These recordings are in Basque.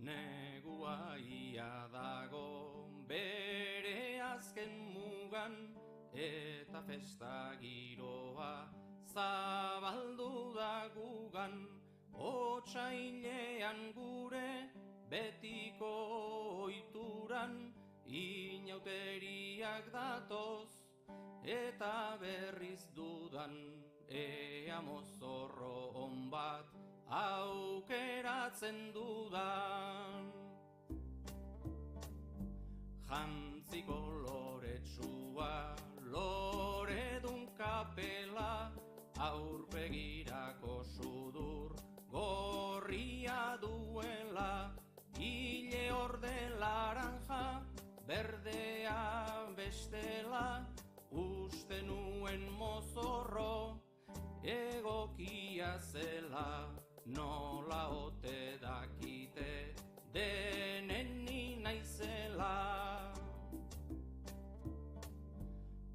negua ia dago bere azken mugan, eta festa giroa zabaldu da gugan, otsailean gure betiko ohituran, inauteriak datoz eta berriz dudan, ea mozorro on bat aukeratzen dudan. Jantzi koloretsua, loredun kapela, aurpegirako sudur gorria duela, ile orde laranja, berdea bestela, uste nuen mozorro egokia zela, nola ote dakite denen ni naizela.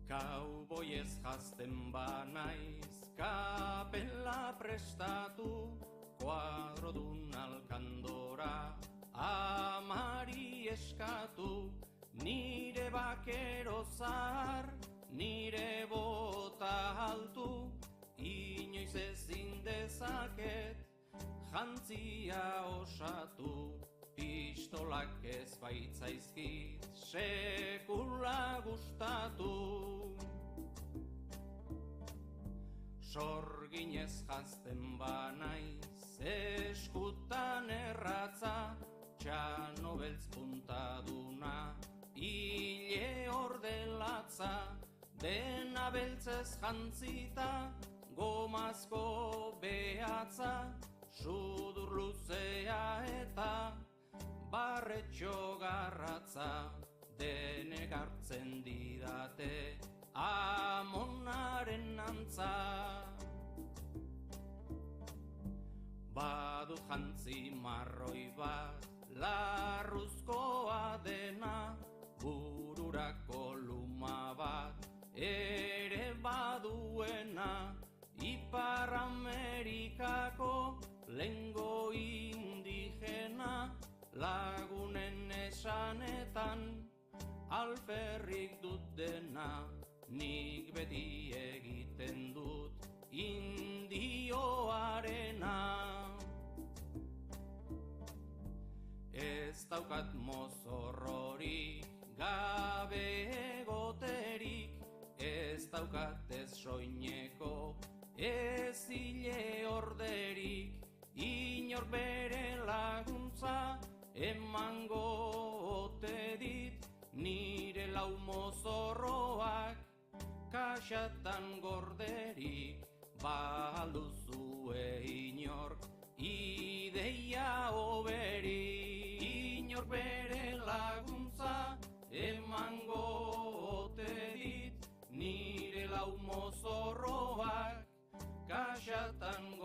Kauboiez jazten banaiz, kapela prestatu, kuadrodun alkandora amari eskatu, nire bakero zahar, nire bota altu, inoiz ezin dezaket jantzia osatu, pistolak ez baitzaizkit sekula gustatu. Sorginez jazten banaiz, eskutan erratza, txano beltz puntaduna, hile ordelatza, dena beltzez jantzita, gomazko behatza, sudur luzea eta barretxo garratza, denek hartzen didate amonaren antza. Badu jantzi marroi bat, larruzkoa dena, bururako luma bat ere baduena, Ipar Amerikako lengo indigena, lagunen esanetan alferrik dut dena, nik beti egiten dut indioarena. Ez daukat mozorrorik, gabe egoterik, ez daukat ez soineko, ez hile orderik, inor bere laguntza emango ote dit, nire lau mozorroak kaxatan gorderik, baluzue inork ideia oberik, inor bere laguntza emango ote dit, nire lau mozorroak kaxatan